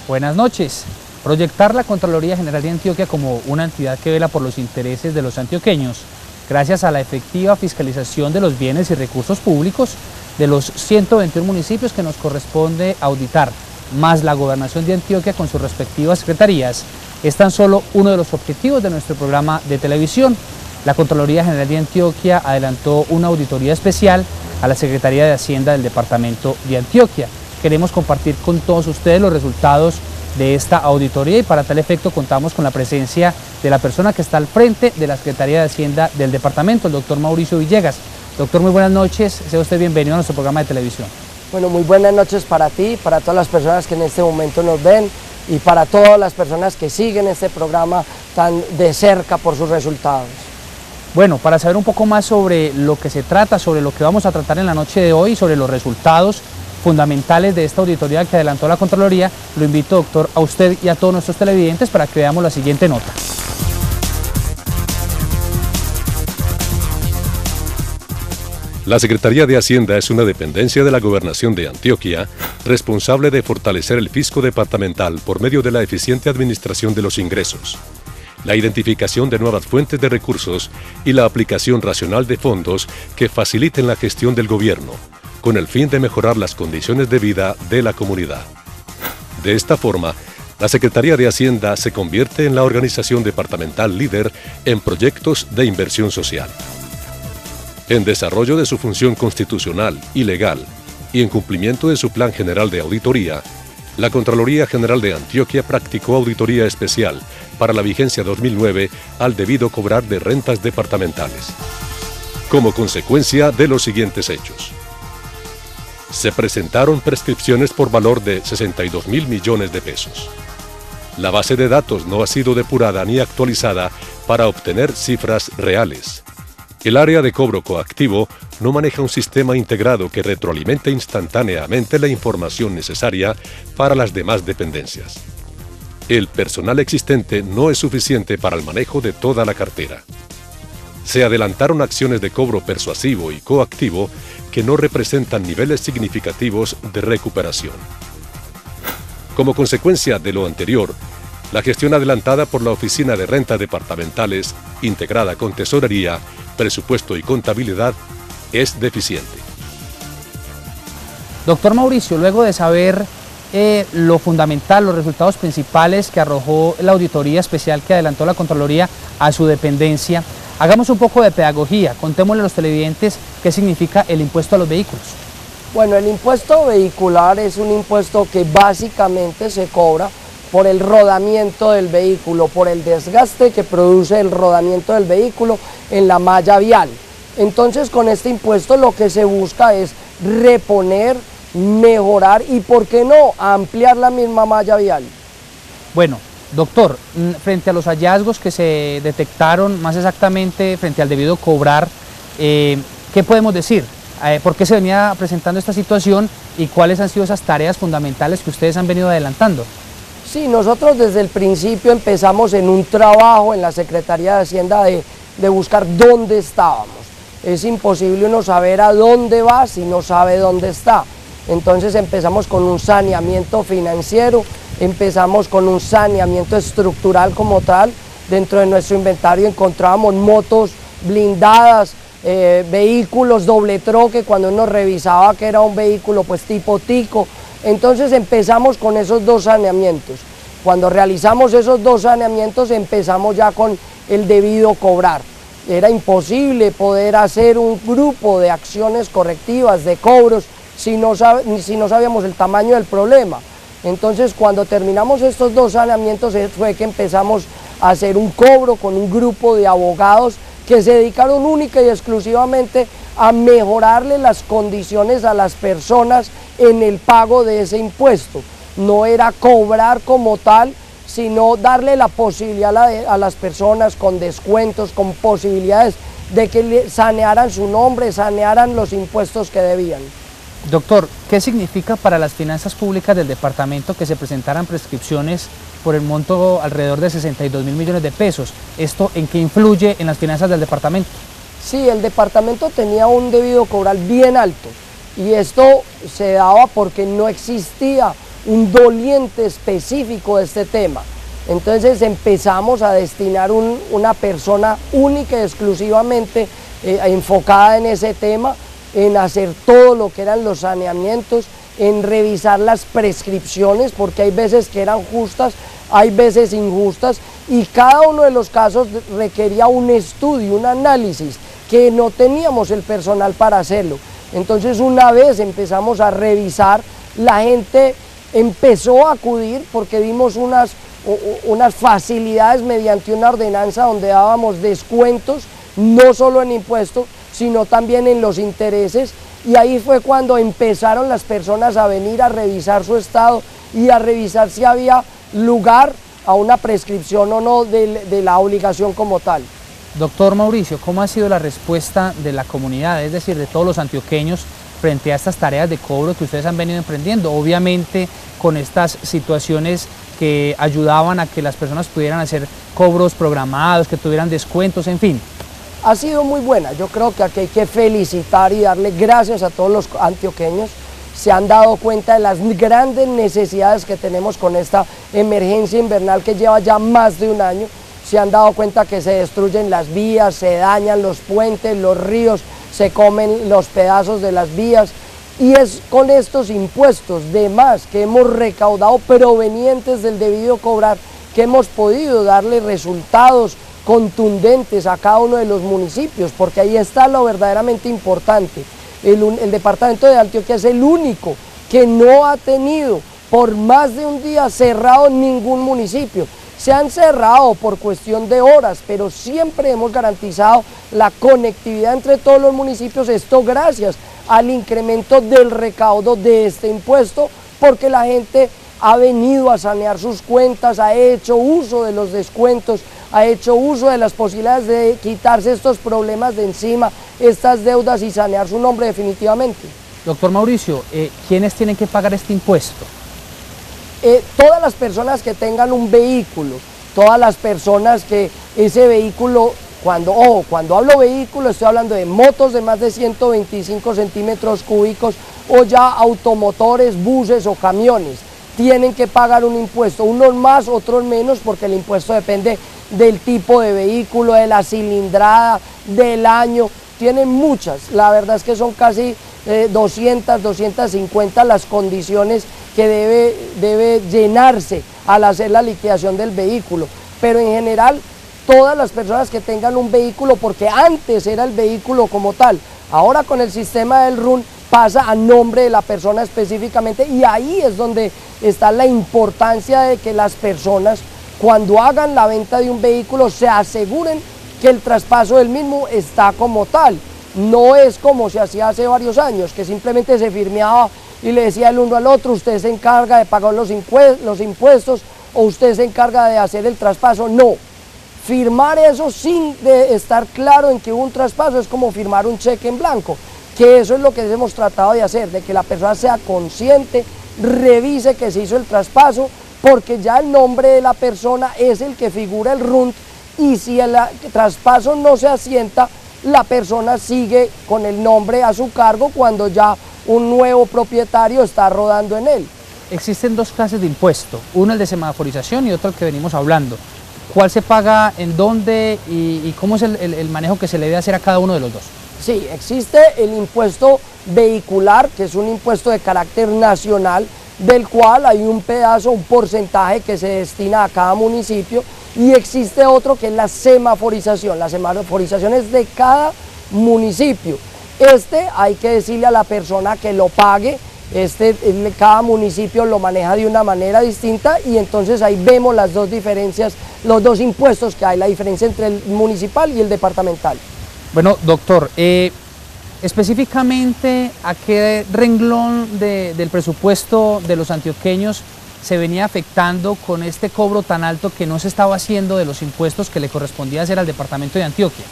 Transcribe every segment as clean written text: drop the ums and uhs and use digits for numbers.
Buenas noches. Proyectar la Contraloría General de Antioquia como una entidad que vela por los intereses de los antioqueños, gracias a la efectiva fiscalización de los bienes y recursos públicos de los 121 municipios que nos corresponde auditar, más la Gobernación de Antioquia con sus respectivas secretarías, es tan solo uno de los objetivos de nuestro programa de televisión. La Contraloría General de Antioquia adelantó una auditoría especial a la Secretaría de Hacienda del Departamento de Antioquia. Queremos compartir con todos ustedes los resultados de esta auditoría y para tal efecto contamos con la presencia de la persona que está al frente de la Secretaría de Hacienda del Departamento, el doctor Mauricio Villegas. Doctor, muy buenas noches, sea usted bienvenido a nuestro programa de televisión. Bueno, muy buenas noches para ti, para todas las personas que en este momento nos ven y para todas las personas que siguen este programa tan de cerca por sus resultados. Bueno, para saber un poco más sobre lo que se trata, sobre lo que vamos a tratar en la noche de hoy, sobre los resultados fundamentales de esta auditoría que adelantó la Contraloría, lo invito, doctor, a usted y a todos nuestros televidentes para que veamos la siguiente nota. La Secretaría de Hacienda es una dependencia de la Gobernación de Antioquia, responsable de fortalecer el fisco departamental por medio de la eficiente administración de los ingresos, la identificación de nuevas fuentes de recursos y la aplicación racional de fondos que faciliten la gestión del gobierno, con el fin de mejorar las condiciones de vida de la comunidad. De esta forma, la Secretaría de Hacienda se convierte en la organización departamental líder en proyectos de inversión social. En desarrollo de su función constitucional y legal y en cumplimiento de su Plan General de Auditoría, la Contraloría General de Antioquia practicó auditoría especial para la vigencia 2009 al debido cobrar de rentas departamentales, como consecuencia de los siguientes hechos. Se presentaron prescripciones por valor de 62.000 millones de pesos. La base de datos no ha sido depurada ni actualizada para obtener cifras reales. El área de cobro coactivo no maneja un sistema integrado que retroalimente instantáneamente la información necesaria para las demás dependencias. El personal existente no es suficiente para el manejo de toda la cartera. Se adelantaron acciones de cobro persuasivo y coactivo que no representan niveles significativos de recuperación. Como consecuencia de lo anterior, la gestión adelantada por la Oficina de Renta Departamentales, integrada con Tesorería, Presupuesto y Contabilidad, es deficiente. Doctor Mauricio, luego de saber lo fundamental, los resultados principales que arrojó la auditoría especial que adelantó la Contraloría a su dependencia, hagamos un poco de pedagogía, contémosle a los televidentes qué significa el impuesto a los vehículos. Bueno, el impuesto vehicular es un impuesto que básicamente se cobra por el rodamiento del vehículo, por el desgaste que produce el rodamiento del vehículo en la malla vial. Entonces, con este impuesto lo que se busca es reponer, mejorar y, ¿por qué no?, ampliar la misma malla vial. Bueno, doctor, frente a los hallazgos que se detectaron, más exactamente frente al debido cobrar, ¿qué podemos decir? ¿Por qué se venía presentando esta situación y cuáles han sido esas tareas fundamentales que ustedes han venido adelantando? Sí, nosotros desde el principio empezamos en un trabajo en la Secretaría de Hacienda de buscar dónde estábamos. Es imposible uno saber a dónde va si no sabe dónde está. Entonces empezamos con un saneamiento financiero, empezamos con un saneamiento estructural como tal. Dentro de nuestro inventario encontrábamos motos blindadas, vehículos doble troque, cuando uno revisaba que era un vehículo pues tipo tico. Entonces empezamos con esos dos saneamientos. Cuando realizamos esos dos saneamientos empezamos ya con el debido cobrar. Era imposible poder hacer un grupo de acciones correctivas, de cobros, si no sabíamos el tamaño del problema. Entonces, cuando terminamos estos dos saneamientos fue que empezamos a hacer un cobro con un grupo de abogados que se dedicaron única y exclusivamente a mejorarle las condiciones a las personas en el pago de ese impuesto. No era cobrar como tal sino darle la posibilidad a las personas con descuentos, con posibilidades de que sanearan su nombre, sanearan los impuestos que debían. Doctor, ¿qué significa para las finanzas públicas del departamento que se presentaran prescripciones por el monto alrededor de 62.000 millones de pesos? ¿Esto en qué influye en las finanzas del departamento? Sí, el departamento tenía un debido cobrar bien alto y esto se daba porque no existía un doliente específico de este tema. Entonces empezamos a destinar una persona única y exclusivamente enfocada en ese tema, en hacer todo lo que eran los saneamientos, en revisar las prescripciones, porque hay veces que eran justas, hay veces injustas, y cada uno de los casos requería un estudio, un análisis, que no teníamos el personal para hacerlo. Entonces una vez empezamos a revisar, la gente empezó a acudir porque dimos unas facilidades mediante una ordenanza donde dábamos descuentos, no solo en impuestos, sino también en los intereses, y ahí fue cuando empezaron las personas a venir a revisar su estado y a revisar si había lugar a una prescripción o no de la obligación como tal. Doctor Mauricio, ¿cómo ha sido la respuesta de la comunidad, es decir, de todos los antioqueños, frente a estas tareas de cobro que ustedes han venido emprendiendo? Obviamente con estas situaciones que ayudaban a que las personas pudieran hacer cobros programados, que tuvieran descuentos, en fin. Ha sido muy buena. Yo creo que aquí hay que felicitar y darle gracias a todos los antioqueños. Se han dado cuenta de las grandes necesidades que tenemos con esta emergencia invernal que lleva ya más de un año. Se han dado cuenta que se destruyen las vías, se dañan los puentes, los ríos, se comen los pedazos de las vías. Y es con estos impuestos de más que hemos recaudado provenientes del debido cobrar que hemos podido darle resultados contundentes a cada uno de los municipios, porque ahí está lo verdaderamente importante. El departamento de Antioquia es el único que no ha tenido por más de un día cerrado ningún municipio. Se han cerrado por cuestión de horas, pero siempre hemos garantizado la conectividad entre todos los municipios, esto gracias al incremento del recaudo de este impuesto, porque la gente ha venido a sanear sus cuentas, ha hecho uso de los descuentos, ha hecho uso de las posibilidades de quitarse estos problemas de encima, estas deudas y sanear su nombre definitivamente. Doctor Mauricio, ¿quiénes tienen que pagar este impuesto? Todas las personas que tengan un vehículo, todas las personas que ese vehículo, cuando hablo vehículo estoy hablando de motos de más de 125 centímetros cúbicos o ya automotores, buses o camiones, tienen que pagar un impuesto, unos más, otros menos, porque el impuesto depende del tipo de vehículo, de la cilindrada, del año, tienen muchas, la verdad es que son casi 200, 250 las condiciones que debe llenarse al hacer la liquidación del vehículo, pero en general todas las personas que tengan un vehículo, porque antes era el vehículo como tal, ahora con el sistema del RUN pasa a nombre de la persona específicamente, y ahí es donde está la importancia de que las personas cuando hagan la venta de un vehículo se aseguren que el traspaso del mismo está como tal. No es como se hacía hace varios años, que simplemente se firmeaba y le decía el uno al otro, usted se encarga de pagar los impuestos o usted se encarga de hacer el traspaso. No, firmar eso sin estar claro en que hubo un traspaso es como firmar un cheque en blanco, que eso es lo que hemos tratado de hacer, de que la persona sea consciente, revise que se hizo el traspaso, porque ya el nombre de la persona es el que figura el RUNT, y si el traspaso no se asienta, la persona sigue con el nombre a su cargo cuando ya un nuevo propietario está rodando en él. Existen dos clases de impuesto, uno el de semaforización y otro el que venimos hablando. ¿Cuál se paga en dónde y cómo es el manejo que se le debe hacer a cada uno de los dos? Sí, existe el impuesto vehicular, que es un impuesto de carácter nacional, del cual hay un pedazo, un porcentaje que se destina a cada municipio, y existe otro que es la semaforización. La semaforización es de cada municipio. Hay que decirle a la persona que lo pague, cada municipio lo maneja de una manera distinta, y entonces ahí vemos las dos diferencias, los dos impuestos que hay, la diferencia entre el municipal y el departamental. Bueno, doctor, específicamente, ¿a qué renglón del presupuesto de los antioqueños se venía afectando con este cobro tan alto que no se estaba haciendo de los impuestos que le correspondía hacer al departamento de Antioquia.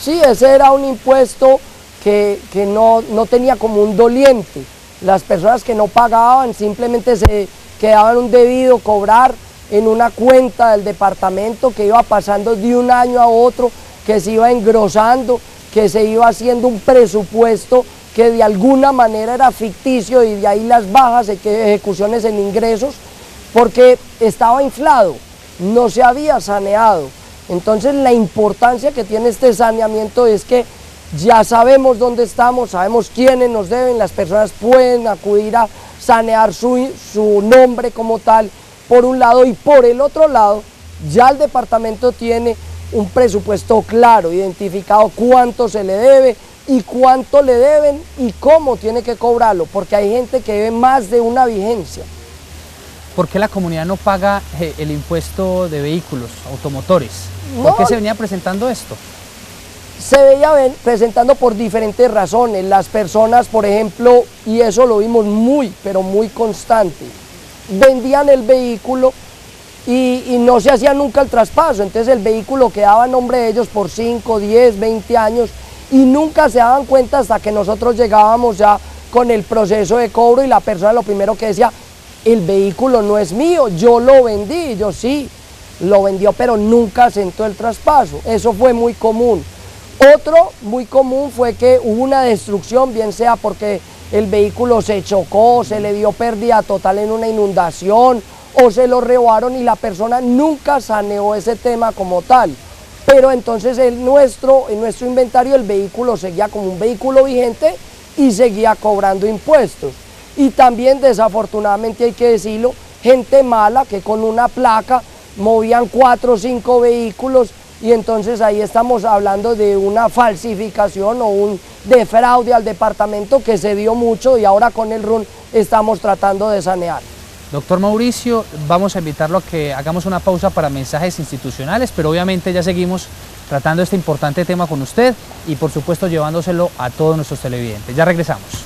Sí, ese era un impuesto que no tenía como un doliente. Las personas que no pagaban simplemente se quedaban un debido cobrar en una cuenta del departamento que iba pasando de un año a otro, que se iba engrosando, que se iba haciendo un presupuesto que de alguna manera era ficticio, y de ahí las bajas ejecuciones en ingresos, porque estaba inflado, no se había saneado. Entonces la importancia que tiene este saneamiento es que ya sabemos dónde estamos, sabemos quiénes nos deben, las personas pueden acudir a sanear su nombre como tal, por un lado, y por el otro lado, ya el departamento tiene un presupuesto claro, identificado cuánto se le debe y cuánto le deben y cómo tiene que cobrarlo, porque hay gente que debe más de una vigencia. ¿Por qué la comunidad no paga el impuesto de vehículos, automotores? No, ¿Por qué se venía presentando esto? Se veía presentando por diferentes razones. Las personas, por ejemplo, y eso lo vimos muy, pero muy constante, vendían el vehículo y no se hacía nunca el traspaso, entonces el vehículo quedaba a nombre de ellos por 5, 10, 20 años y nunca se daban cuenta hasta que nosotros llegábamos ya con el proceso de cobro, y la persona lo primero que decía: el vehículo no es mío, yo lo vendí. Y yo: sí, lo vendió, pero nunca sentó el traspaso. Eso fue muy común. Otro muy común fue que hubo una destrucción, bien sea porque el vehículo se chocó, se le dio pérdida total en una inundación, o se lo robaron y la persona nunca saneó ese tema como tal. Pero entonces en nuestro inventario el vehículo seguía como un vehículo vigente y seguía cobrando impuestos. Y también, desafortunadamente hay que decirlo, gente mala que con una placa movían 4 o 5 vehículos, y entonces ahí estamos hablando de una falsificación o un defraude al departamento que se dio mucho, y ahora con el RUN estamos tratando de sanear. Doctor Mauricio, vamos a invitarlo a que hagamos una pausa para mensajes institucionales, pero obviamente ya seguimos tratando este importante tema con usted y por supuesto llevándoselo a todos nuestros televidentes. Ya regresamos.